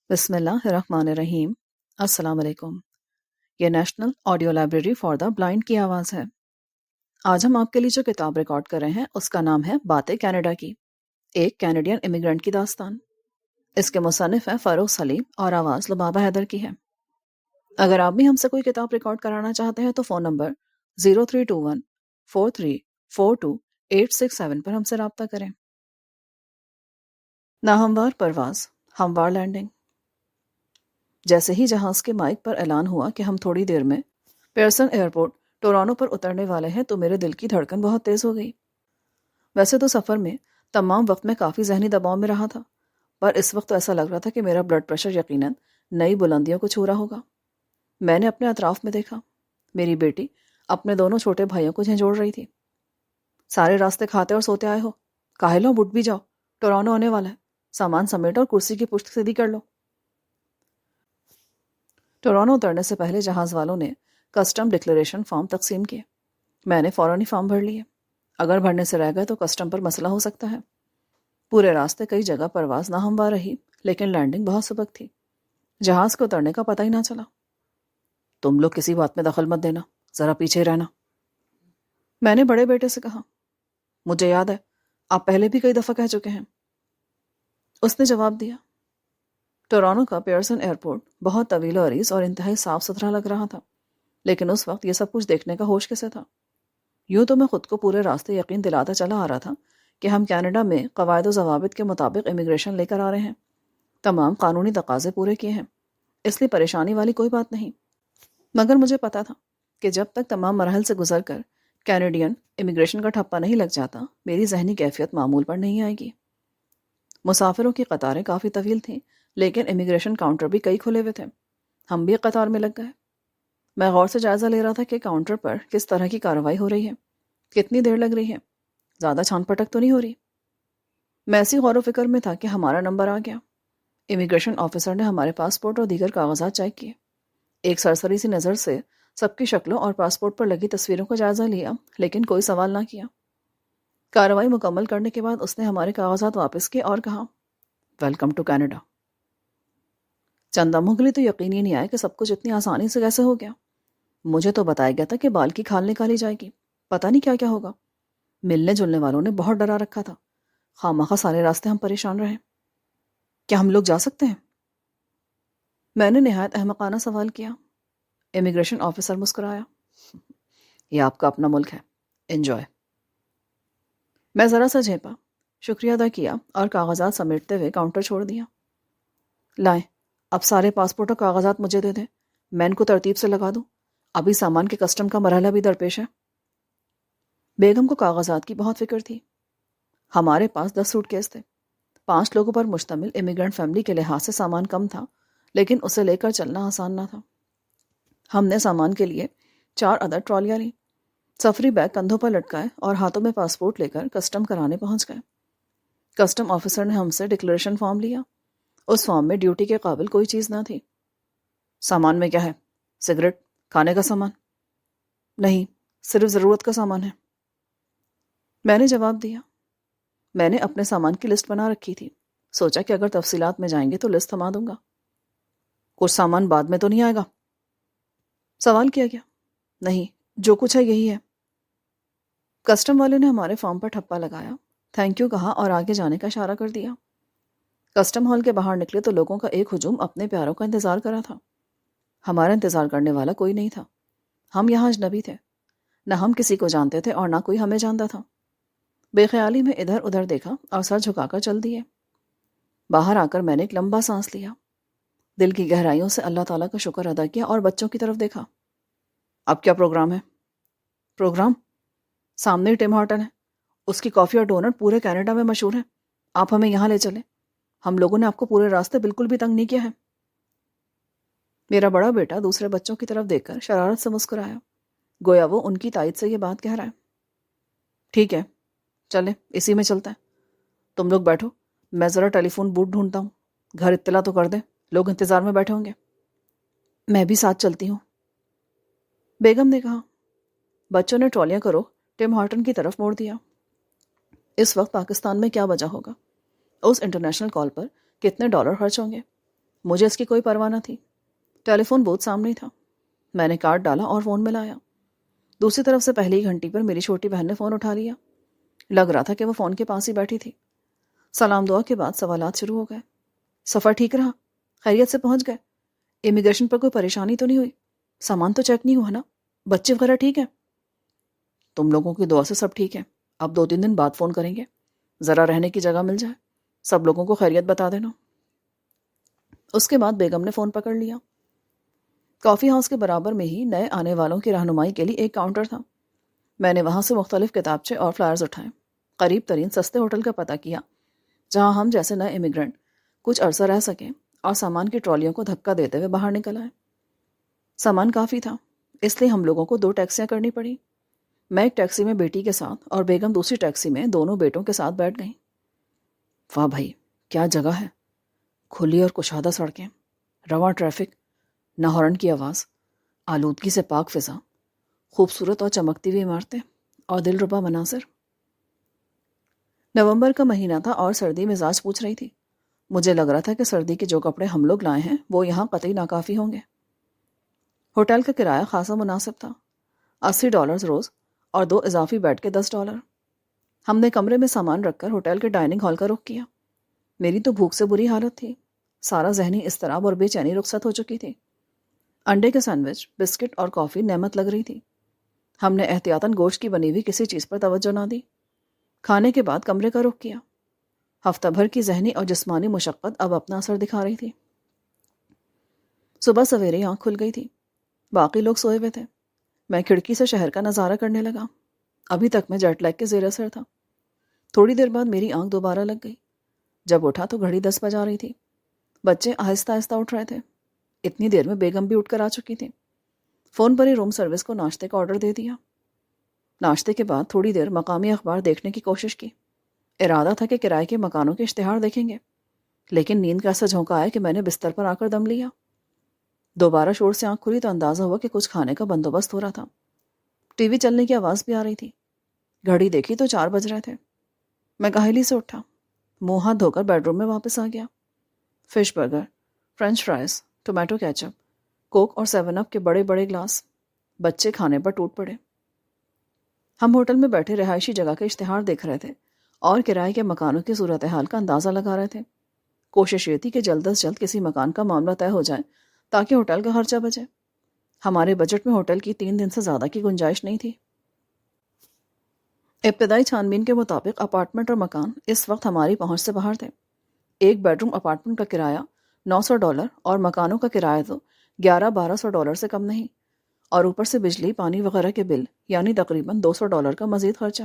بسم اللہ الرحمن الرحیم۔ السلام علیکم۔ یہ national audio library for the blind کی آواز ہے۔ آج ہم آپ کے لیے جو کتاب ریکارڈ کر رہے ہیں اس کا نام ہے باتیں کینیڈا کی، ایک کینیڈین امیگرینٹ کی داستان۔ اس کے مصنف ہیں فروخ سلیم اور آواز لبابہ حیدر کی ہے۔ اگر آپ بھی ہم سے کوئی کتاب ریکارڈ کرانا چاہتے ہیں تو فون نمبر 0321434287 پر ہم سے رابطہ کریں۔ ناہموار پرواز، ہموار لینڈنگ۔ جیسے ہی جہاز کے مائک پر اعلان ہوا کہ ہم تھوڑی دیر میں پیئرسن ایئرپورٹ ٹورانٹو پر اترنے والے ہیں تو میرے دل کی دھڑکن بہت تیز ہو گئی۔ ویسے تو سفر میں تمام وقت میں کافی ذہنی دباؤ میں رہا تھا، پر اس وقت تو ایسا لگ رہا تھا کہ میرا بلڈ پریشر یقیناً نئی بلندیوں کو چھو رہا ہوگا۔ میں نے اپنے اطراف میں دیکھا، میری بیٹی اپنے دونوں چھوٹے بھائیوں کو جھنجھوڑ رہی تھی۔ سارے راستے کھاتے اور سوتے آئے ہو، کاہل ہو، اٹھ بھی جاؤ، ٹورانٹو آنے والا ہے، سامان سمیٹو اور کرسی کی پشت سیدھی کر لو۔ ٹورانٹو اترنے سے پہلے جہاز والوں نے کسٹم ڈکلیریشن فارم تقسیم کیے۔ میں نے فوراً ہی فارم بھر لیے، اگر بھرنے سے رہ گئے تو کسٹم پر مسئلہ ہو سکتا ہے۔ پورے راستے کئی جگہ پرواز ناہموار رہی، لیکن لینڈنگ بہت سبک تھی۔ جہاز کو اترنے کا پتہ ہی نہ چلا۔ تم لوگ کسی بات میں دخل مت دینا، ذرا پیچھے رہنا، میں نے بڑے بیٹے سے کہا۔ مجھے یاد ہے، آپ پہلے بھی کئی دفعہ کہہ چکے ہیں، اس نے جواب دیا۔ ٹورانٹو کا پیئرسن ایئرپورٹ بہت طویل و عریض اور انتہائی صاف ستھرا لگ رہا تھا، لیکن اس وقت یہ سب کچھ دیکھنے کا ہوش کیسے تھا؟ یوں تو میں خود کو پورے راستے یقین دلاتا چلا آ رہا تھا کہ ہم کینیڈا میں قواعد و ضوابط کے مطابق امیگریشن لے کر آ رہے ہیں، تمام قانونی تقاضے پورے کیے ہیں، اس لیے پریشانی والی کوئی بات نہیں۔ مگر مجھے پتا تھا کہ جب تک تمام مراحل سے گزر کر کینیڈین امیگریشن کا ٹھپا نہیں لگ جاتا، میری ذہنی کیفیت معمول پر نہیں آئے گی۔ مسافروں کی قطاریں کافی طویل تھیں، لیکن امیگریشن کاؤنٹر بھی کئی کھلے ہوئے تھے۔ ہم بھی قطار میں لگ گئے۔ میں غور سے جائزہ لے رہا تھا کہ کاؤنٹر پر کس طرح کی کارروائی ہو رہی ہے، کتنی دیر لگ رہی ہے، زیادہ چھان پٹک تو نہیں ہو رہی۔ میں ایسی غور و فکر میں تھا کہ ہمارا نمبر آ گیا۔ امیگریشن آفیسر نے ہمارے پاسپورٹ اور دیگر کاغذات چیک کیے۔ ایک سرسری سی نظر سے سب کی شکلوں اور پاسپورٹ پر لگی تصویروں کا جائزہ لیا، لیکن کوئی سوال نہ کیا۔ کارروائی مکمل کرنے کے بعد اس نے ہمارے کاغذات واپس کیے اور کہا، ویلکم ٹو کینیڈا۔ چندہ مغلی تو یقین ہی نہیں آیا کہ سب کچھ اتنی آسانی سے کیسے ہو گیا۔ مجھے تو بتایا گیا تھا کہ بال کی کھال نکالی جائے گی، پتہ نہیں کیا کیا ہوگا۔ ملنے جلنے والوں نے بہت ڈرا رکھا تھا، خواہ سارے راستے ہم پریشان رہے۔ کیا ہم لوگ جا سکتے ہیں؟ میں نے نہایت احمقانہ سوال کیا۔ امیگریشن آفیسر مسکرایا۔ یہ آپ کا اپنا ملک ہے، انجوائے۔ میں ذرا سا جھیپا، شکریہ ادا کیا اور کاغذات سمیٹتے ہوئے کاؤنٹر چھوڑ دیا۔ لائیں، اب سارے پاسپورٹ اور کاغذات مجھے دے دیں، میں ان کو ترتیب سے لگا دوں، ابھی سامان کے کسٹم کا مرحلہ بھی درپیش ہے۔ بیگم کو کاغذات کی بہت فکر تھی۔ ہمارے پاس 10 سوٹ کیس تھے۔ 5 لوگوں پر مشتمل امیگرینٹ فیملی کے لحاظ سے سامان کم تھا، لیکن اسے لے کر چلنا آسان نہ تھا۔ ہم نے سامان کے لیے 4 عدد ٹرالیاں لیں، سفری بیگ کندھوں پر لٹکائے اور ہاتھوں میں پاسپورٹ لے کر کسٹم کرانے پہنچ گئے۔ کسٹم آفیسر نے ہم سے ڈکلیریشن فارم لیا۔ اس فارم میں ڈیوٹی کے قابل کوئی چیز نہ تھی۔ سامان میں کیا ہے؟ سگریٹ، کھانے کا سامان؟ نہیں، صرف ضرورت کا سامان ہے، میں نے جواب دیا۔ میں نے اپنے سامان کی لسٹ بنا رکھی تھی، سوچا کہ اگر تفصیلات میں جائیں گے تو لسٹ تھما دوں گا۔ کچھ سامان بعد میں تو نہیں آئے گا؟ سوال کیا گیا۔ نہیں، جو کچھ ہے یہی ہے۔ کسٹم والے نے ہمارے فارم پر ٹھپا لگایا، تھینک یو کہا اور آگے جانے کا اشارہ کر دیا۔ کسٹم ہال کے باہر نکلے تو لوگوں کا ایک ہجوم اپنے پیاروں کا انتظار کر رہا تھا۔ ہمارا انتظار کرنے والا کوئی نہیں تھا۔ ہم یہاں اجنبی تھے، نہ ہم کسی کو جانتے تھے اور نہ کوئی ہمیں جانتا تھا۔ بے خیالی میں ادھر ادھر دیکھا اور سر جھکا کر چل دیے۔ باہر آ کر میں نے ایک لمبا سانس لیا، دل کی گہرائیوں سے اللہ تعالیٰ کا شکر ادا کیا اور بچوں کی طرف دیکھا۔ اب کیا پروگرام ہے؟ پروگرام؟ سامنے ٹم ہارٹن ہے، اس کی کافی اور ڈونٹ پورے کینیڈا میں مشہور ہے، آپ ہمیں یہاں لے چلیں، ہم لوگوں نے آپ کو پورے راستے بالکل بھی تنگ نہیں کیا ہے۔ میرا بڑا بیٹا دوسرے بچوں کی طرف دیکھ کر شرارت سے مسکرایا، گویا وہ ان کی تائید سے یہ بات کہہ رہا ہے۔ ٹھیک ہے، چلیں اسی میں چلتا ہے، تم لوگ بیٹھو، میں ذرا ٹیلی فون بوتھ ڈھونڈتا ہوں، گھر اطلاع تو کر دیں، لوگ انتظار میں بیٹھے ہوں گے۔ میں بھی ساتھ چلتی ہوں، بیگم نے کہا۔ بچوں نے ٹرالیاں کرو ٹم ہارٹن کی طرف موڑ دیا۔ اس وقت پاکستان میں کیا بجا ہوگا؟ اس انٹرنیشنل کال پر کتنے ڈالر خرچ ہوں گے؟ مجھے اس کی کوئی پرواہ نہ تھی۔ ٹیلی فون بوتھ سامنے تھا۔ میں نے کارڈ ڈالا اور فون ملایا۔ دوسری طرف سے پہلی گھنٹی پر میری چھوٹی بہن نے فون اٹھا لیا۔ لگ رہا تھا کہ وہ فون کے پاس ہی بیٹھی تھی۔ سلام دعا کے بعد سوالات شروع ہو گئے۔ سفر ٹھیک رہا؟ خیریت سے پہنچ گئے؟ امیگریشن پر کوئی پریشانی تو نہیں ہوئی؟ سامان تو چیک نہیں ہوا نا؟ بچے وغیرہ ٹھیک ہیں؟ تم لوگوں کی دعا سے سب ٹھیک ہے۔ اب 2-3 دن بعد فون کریں گے، ذرا رہنے کی جگہ مل جائے، سب لوگوں کو خیریت بتا دینا۔ اس کے بعد بیگم نے فون پکڑ لیا۔ کافی ہاؤس کے برابر میں ہی نئے آنے والوں کی رہنمائی کے لیے ایک کاؤنٹر تھا۔ میں نے وہاں سے مختلف کتابچے اور فلائرز اٹھائے، قریب ترین سستے ہوٹل کا پتہ کیا جہاں ہم جیسے نئے امیگرنٹ کچھ عرصہ رہ سکیں، اور سامان کی ٹرالیوں کو دھکا دیتے ہوئے باہر نکل آئے۔ سامان کافی تھا، اس لیے ہم لوگوں کو 2 ٹیکسیاں کرنی پڑی۔ میں ایک ٹیکسی میں بیٹی کے ساتھ اور بیگم دوسری ٹیکسی میں دونوں بیٹوں کے ساتھ بیٹھ گئیں۔ واہ بھائی، کیا جگہ ہے! کھلی اور کشادہ سڑکیں، رواں ٹریفک، نہ ہارن کی آواز، آلودگی سے پاک فضا، خوبصورت اور چمکتی ہوئی عمارتیں اور دلربا مناظر۔ نومبر کا مہینہ تھا اور سردی مزاج پوچھ رہی تھی۔ مجھے لگ رہا تھا کہ سردی کے جو کپڑے ہم لوگ لائے ہیں وہ یہاں قطعی ناکافی ہوں گے۔ ہوٹل کا کرایہ خاصا مناسب تھا، $80 روز اور 2 اضافی بیڈ کے $10۔ ہم نے کمرے میں سامان رکھ کر ہوٹل کے ڈائننگ ہال کا رخ کیا۔ میری تو بھوک سے بری حالت تھی، سارا ذہنی اضطراب اور بے چینی رخصت ہو چکی تھی۔ انڈے کے سینڈوچ، بسکٹ اور کافی نعمت لگ رہی تھی۔ ہم نے احتیاطاً گوشت کی بنی ہوئی کسی چیز پر توجہ نہ دی۔ کھانے کے بعد کمرے کا رخ کیا۔ ہفتہ بھر کی ذہنی اور جسمانی مشقت اب اپنا اثر دکھا رہی تھی۔ صبح سویرے آنکھ کھل گئی تھی، باقی لوگ سوئے ہوئے تھے۔ میں کھڑکی سے شہر کا نظارہ کرنے لگا۔ ابھی تک میں جیٹ لیگ کے زیر اثر تھا۔ تھوڑی دیر بعد میری آنکھ دوبارہ لگ گئی۔ جب اٹھا تو گھڑی 10 بجا رہی تھی۔ بچے آہستہ آہستہ اٹھ رہے تھے۔ اتنی دیر میں بیگم بھی اٹھ کر آ چکی تھی۔ فون پر ہی روم سروس کو ناشتے کا آرڈر دے دیا۔ ناشتے کے بعد تھوڑی دیر مقامی اخبار دیکھنے کی کوشش کی۔ ارادہ تھا کہ کرائے کے مکانوں کے اشتہار دیکھیں گے، لیکن نیند کا ایسا جھونکا آیا کہ میں نے بستر پر آ کر دم لیا۔ دوبارہ شور سے آنکھ کھلی تو اندازہ ہوا کہ کچھ کھانے کا بندوبست ہو رہا تھا۔ ٹی وی چلنے کی آواز بھی آ رہی تھی۔ گھڑی دیکھی تو 4 بج رہے تھے۔ میں کاہلی سے اٹھا، منہ ہاتھ دھو کر بیڈ روم میں واپس آ گیا۔ Fish burger, French fries, tomato ketchup, Coke اور 7 اپ کے بڑے بڑے گلاس۔ بچے کھانے پر ٹوٹ پڑے۔ ہم ہوٹل میں بیٹھے رہائشی جگہ کے اشتہار دیکھ رہے تھے اور کرائے کے مکانوں کی صورتحال کا اندازہ لگا رہے تھے۔ کوشش یہ تھی کہ جلد از جلد کسی مکان کا معاملہ طے ہو جائے تاکہ ہوٹل کا خرچہ بچے۔ ہمارے بجٹ میں ہوٹل کی 3 دن سے زیادہ کی گنجائش نہیں تھی۔ ابتدائی چھان بین کے مطابق اپارٹمنٹ اور مکان اس وقت ہماری پہنچ سے باہر تھے۔ ایک بیڈ روم اپارٹمنٹ کا کرایہ $900 اور مکانوں کا کرایہ تو $1100-1200 سے کم نہیں، اور اوپر سے بجلی پانی وغیرہ کے بل، یعنی تقریباً $200 کا مزید خرچہ۔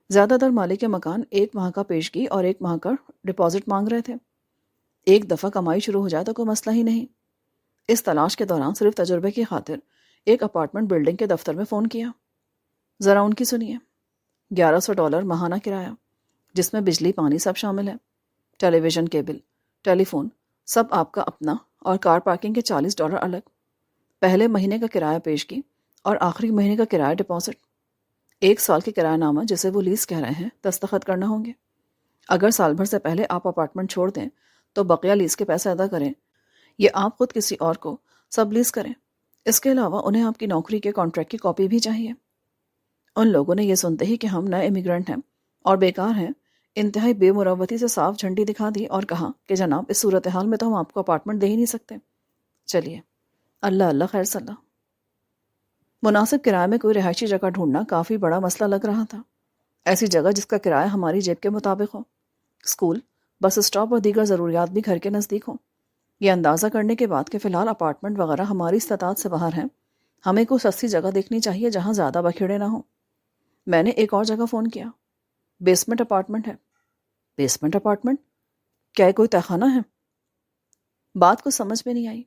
زیادہ تر مالک مکان 1 ماہ کا پیشگی اور 1 ماہ کا ڈپازٹ مانگ رہے تھے۔ ایک دفعہ کمائی شروع ہو جائے تو کوئی مسئلہ ہی نہیں۔ اس تلاش کے دوران صرف تجربے کی خاطر ایک اپارٹمنٹ بلڈنگ کے دفتر میں فون کیا۔ ذرا ان کی سنیے۔ $1100 ماہانہ کرایہ، جس میں بجلی پانی سب شامل ہے، ٹیلی ویژن کیبل، ٹیلی فون، سب آپ کا اپنا، اور کار پارکنگ کے $40 الگ۔ پہلے مہینے کا کرایہ پیشگی اور آخری مہینے کا کرایہ ڈپازٹ۔ 1 سال کے کرایہ نامہ، جسے وہ لیز کہہ رہے ہیں، دستخط کرنا ہوں گے۔ اگر سال بھر سے پہلے آپ اپارٹمنٹ چھوڑ دیں تو بقیہ لیز کے پیسے ادا کریں، یا آپ خود کسی اور کو سب لیز کریں۔ اس کے علاوہ انہیں آپ کی نوکری کے کانٹریکٹ کی کاپی بھی چاہیے۔ ان لوگوں نے یہ سنتے ہی کہ ہم نئے امیگرنٹ ہیں اور بیکار ہیں، انتہائی بے مروتی سے صاف جھنڈی دکھا دی اور کہا کہ جناب، اس صورتحال میں تو ہم آپ کو اپارٹمنٹ دے ہی نہیں سکتے۔ چلیے، اللہ اللہ خیر صلاح۔ مناسب کرائے میں کوئی رہائشی جگہ ڈھونڈنا کافی بڑا مسئلہ لگ رہا تھا۔ ایسی جگہ جس کا کرایہ ہماری جیب کے مطابق ہو، اسکول، بس اسٹاپ اور دیگر ضروریات بھی گھر کے نزدیک ہوں۔ یہ اندازہ کرنے کے بعد کہ فی الحال اپارٹمنٹ وغیرہ ہماری استطاعت سے باہر ہیں، ہمیں کوئی سستی جگہ دیکھنی چاہیے جہاں زیادہ بکھیڑے نہ ہوں۔ میں نے ایک اور جگہ فون کیا۔ بیسمنٹ اپارٹمنٹ ہے۔ Basement apartment? کیا یہ کوئی تہخانہ ہے؟ بات کو سمجھ میں نہیں آئی۔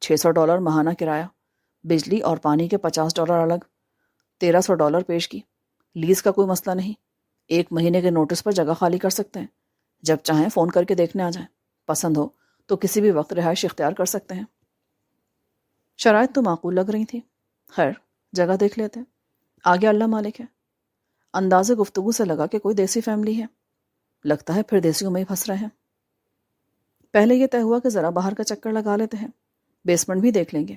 $600 ماہانہ کرایہ، بجلی اور پانی کے $50 الگ، $1300 پیشگی، لیز کا کوئی مسئلہ نہیں، 1 مہینے کے نوٹس پر جگہ خالی کر سکتے ہیں، جب چاہیں فون کر کے دیکھنے آ جائیں، پسند ہو تو کسی بھی وقت رہائش اختیار کر سکتے ہیں۔ شرائط تو معقول لگ رہی تھی۔ خیر، جگہ دیکھ لیتے، آگے اللہ مالک ہے۔ اندازے گفتگو سے لگا کہ کوئی دیسی فیملی ہے، لگتا ہے پھر دیسیوں میں ہی پھنس رہے ہیں۔ پہلے یہ طے ہوا کہ ذرا باہر کا چکر لگا لیتے ہیں، بیسمنٹ بھی دیکھ لیں گے،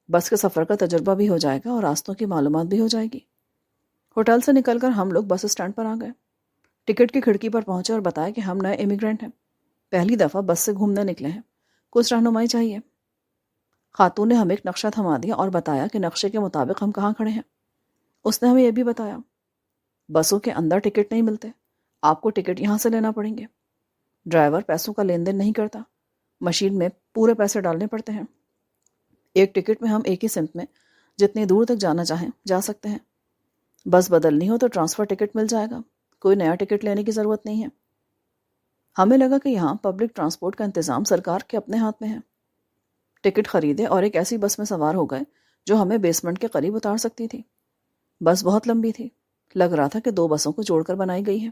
بس کے سفر کا تجربہ بھی ہو جائے گا اور راستوں کی معلومات بھی ہو جائے گی۔ ہوٹل سے نکل کر ہم لوگ بس اسٹینڈ پر آ گئے۔ ٹکٹ کی کھڑکی پر پہنچے اور بتایا کہ ہم نئے امیگرینٹ ہیں، پہلی دفعہ بس سے گھومنے نکلے ہیں، کچھ رہنمائی چاہیے۔ خاتون نے ہمیں ایک نقشہ تھما دیا اور بتایا کہ نقشے کے مطابق ہم کہاں کھڑے ہیں۔ اس نے ہمیں یہ بھی بتایا بسوں کے اندر ٹکٹ نہیں ملتے، آپ کو ٹکٹ یہاں سے لینا پڑیں گے۔ ڈرائیور پیسوں کا لین دین نہیں کرتا، مشین میں پورے پیسے ڈالنے پڑتے ہیں۔ ایک ٹکٹ میں ہم ایک ہی سمت میں جتنی دور تک جانا چاہیں جا سکتے ہیں۔ بس بدلنی ہو تو ٹرانسفر ٹکٹ مل جائے گا، کوئی نیا ٹکٹ لینے کی ضرورت نہیں ہے۔ ہمیں لگا کہ یہاں پبلک ٹرانسپورٹ کا انتظام سرکار کے اپنے ہاتھ میں ہے۔ ٹکٹ خریدے اور ایک ایسی بس میں سوار ہو گئے جو ہمیں بیسمنٹ کے قریب اتار سکتی تھی۔ بس بہت لمبی تھی، لگ رہا تھا کہ 2 بسوں کو جوڑ کر بنائی گئی ہے۔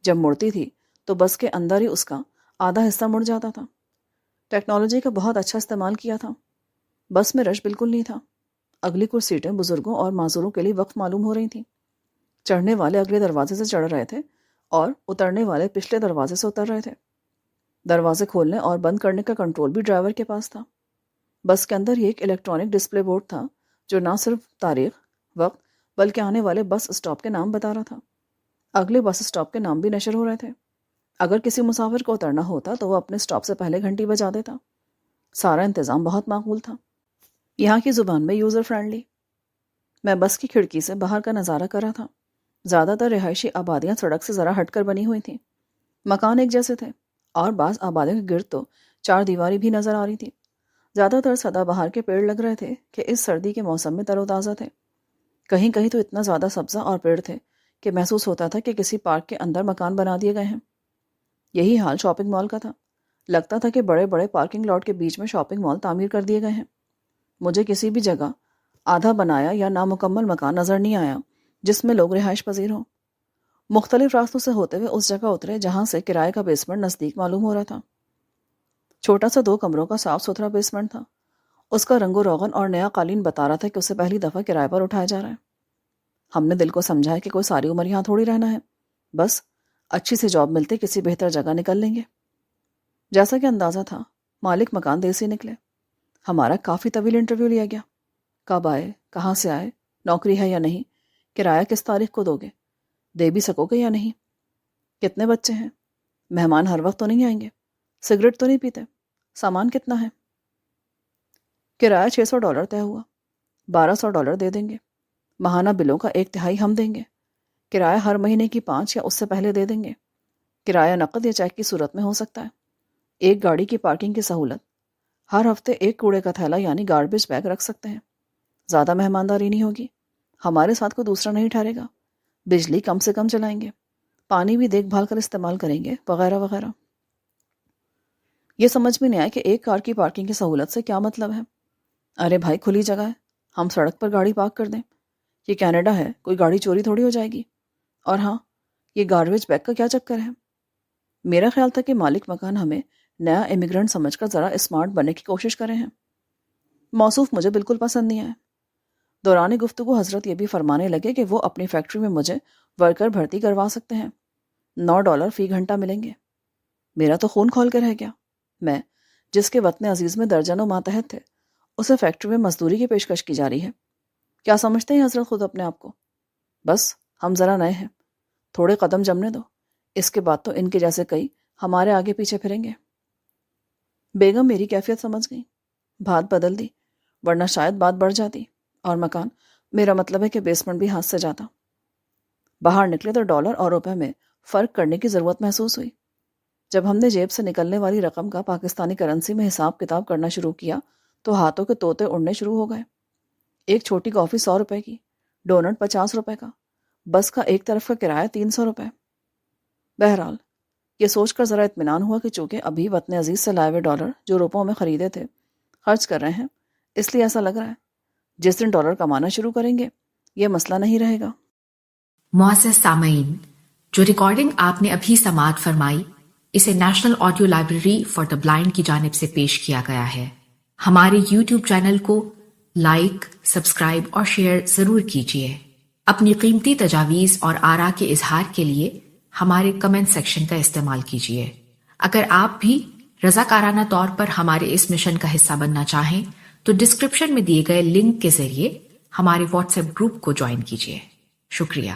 جب مڑتی تھی تو بس کے اندر ہی اس کا آدھا حصہ مڑ جاتا تھا۔ ٹیکنالوجی کا بہت اچھا استعمال کیا تھا۔ بس میں رش بالکل نہیں تھا، اگلی کچھ سیٹیں بزرگوں اور معذوروں کے لیے وقف معلوم ہو رہی تھیں۔ چڑھنے والے اگلے دروازے سے چڑھ رہے تھے اور اترنے والے پچھلے دروازے سے اتر رہے تھے۔ دروازے کھولنے اور بند کرنے کا کنٹرول بھی ڈرائیور کے پاس تھا۔ بس کے اندر ہی ایک الیکٹرانک ڈسپلے بورڈ تھا جو نہ صرف تاریخ، وقت، بلکہ آنے والے بس اسٹاپ کے نام بتا رہا تھا۔ اگلے بس اسٹاپ کے نام بھی نشر ہو رہے تھے۔ اگر کسی مسافر کو اترنا ہوتا تو وہ اپنے اسٹاپ سے پہلے گھنٹی بجا دیتا۔ سارا انتظام بہت معقول تھا، یہاں کی زبان میں یوزر فرینڈلی۔ میں بس کی کھڑکی سے باہر کا نظارہ کر رہا تھا۔ زیادہ تر رہائشی آبادیاں سڑک سے ذرا ہٹ کر بنی ہوئی تھیں، مکان ایک جیسے تھے اور بعض آبادیوں کے گرد تو 4 دیواری بھی نظر آ رہی تھی۔ زیادہ تر سدا بہار کے پیڑ لگ رہے تھے کہ اس سردی کے موسم میں تر و تازہ تھے۔ کہیں کہیں تو اتنا زیادہ سبزہ اور پیڑ تھے کہ محسوس ہوتا تھا کہ کسی پارک کے اندر مکان بنا دیے گئے ہیں۔ یہی حال شاپنگ مال کا تھا، لگتا تھا کہ بڑے بڑے پارکنگ لاٹ کے بیچ میں شاپنگ مال تعمیر کر دیے گئے ہیں۔ مجھے کسی بھی جگہ آدھا بنایا یا نامکمل مکان نظر نہیں آیا جس میں لوگ رہائش پذیر ہوں۔ مختلف راستوں سے ہوتے ہوئے اس جگہ اترے جہاں سے کرائے کا بیسمنٹ نزدیک معلوم ہو رہا تھا۔ چھوٹا سا 2 کمروں کا صاف ستھرا بیسمنٹ تھا۔ اس کا رنگ و روغن اور نیا قالین بتا رہا تھا کہ اسے پہلی دفعہ کرائے پر اٹھایا جا رہا ہے۔ ہم نے دل کو سمجھایا کہ کوئی ساری عمر یہاں تھوڑی رہنا ہے، بس اچھی سی جاب ملتے کسی بہتر جگہ نکل لیں گے۔ جیسا کہ اندازہ تھا مالک مکان دیسی نکلے۔ ہمارا کافی طویل انٹرویو لیا گیا، کب آئے، کہاں سے آئے، نوکری ہے یا نہیں، کرایہ کس تاریخ کو دو گے، دے بھی سکو گے یا نہیں، کتنے بچے ہیں، مہمان ہر وقت تو نہیں آئیں گے، سگریٹ تو نہیں پیتے، سامان کتنا ہے۔ کرایہ $600 طے ہوا، $1200 دے دیں گے، ماہانہ بلوں کا 1/3 ہم دیں گے، کرایہ ہر مہینے کی 5 یا اس سے پہلے دے دیں گے، کرایہ نقد یا چیک کی صورت میں ہو سکتا ہے، ایک گاڑی کی پارکنگ کی سہولت، ہر ہفتے ایک کوڑے کا تھیلا یعنی گاربیج بیگ رکھ سکتے ہیں، زیادہ مہمانداری نہیں ہوگی، ہمارے ساتھ کوئی دوسرا نہیں ٹھہرے گا، بجلی کم سے کم چلائیں گے، پانی بھی دیکھ بھال کر استعمال کریں گے، وغیرہ وغیرہ۔ یہ سمجھ میں نہیں آیا کہ ایک کار کی پارکنگ کی سہولت سے کیا مطلب ہے۔ ارے بھائی کھلی جگہ ہے، ہم سڑک پر گاڑی پارک کر دیں، یہ کینیڈا ہے، کوئی گاڑی چوری تھوڑی ہو جائے گی۔ اور ہاں، یہ گاربیج بیگ کا کیا چکر ہے؟ میرا خیال تھا کہ مالک مکان ہمیں نیا امیگرنٹ سمجھ کر ذرا اسمارٹ بننے کی کوشش کرے ہیں۔ موصوف مجھے بالکل پسند نہیں آیا۔ دوران گفتگو حضرت یہ بھی فرمانے لگے کہ وہ اپنی فیکٹری میں مجھے ورکر بھرتی کروا سکتے ہیں، $9 فی گھنٹہ ملیں گے۔ میرا تو خون کھول کے رہ گیا۔ میں جس کے وطن عزیز میں درجنوں ماتحت تھے، اسے فیکٹری میں مزدوری کی پیشکش کی جا رہی ہے۔ کیا سمجھتے ہیں حضرت خود اپنے آپ کو؟ بس ہم ذرا نئے ہیں، تھوڑے قدم جمنے دو، اس کے بعد تو ان کے جیسے کئی ہمارے آگے پیچھے پھریں گے۔ بیگم میری کیفیت سمجھ گئی، بات بدل دی، ورنہ شاید بات بڑھ جاتی اور مکان، میرا مطلب ہے کہ بیسمنٹ بھی ہاتھ سے جاتا۔ باہر نکلے تو ڈالر اور روپے میں فرق کرنے کی ضرورت محسوس ہوئی۔ جب ہم نے جیب سے نکلنے والی رقم کا پاکستانی کرنسی میں حساب کتاب کرنا شروع کیا تو ہاتھوں کے طوطے اڑنے شروع ہو گئے۔ ایک چھوٹی کافی $100 کی، ڈونٹ $50 کا، بس کا ایک طرف کا کرایہ $300۔ بہرحال یہ سوچ کر ذرا اطمینان ہوا کہ چونکہ ابھی وطن عزیز سے لائے ہوئے ڈالر جو روپوں میں خریدے تھے خرچ کر رہے ہیں، اس لیے ایسا لگ رہا ہے جس دن ڈالر کمانا شروع کریں گے یہ مسئلہ نہیں رہے گا۔ معزز سامعین، جو ریکارڈنگ آپ نے ابھی سماعت فرمائی اسے national audio library for the blind کی جانب سے پیش کیا گیا ہے۔ ہمارے یوٹیوب چینل کو لائک، سبسکرائب اور شیئر ضرور کیجیے۔ اپنی قیمتی تجاویز اور آراء کے اظہار کے لیے ہمارے کمنٹ سیکشن کا استعمال کیجیے۔ اگر آپ بھی رضاکارانہ طور پر ہمارے اس مشن کا حصہ بننا چاہیں تو ڈسکرپشن میں دیے گئے لنک کے ذریعے ہمارے واٹس ایپ گروپ کو جوائن کیجیے. شکریہ.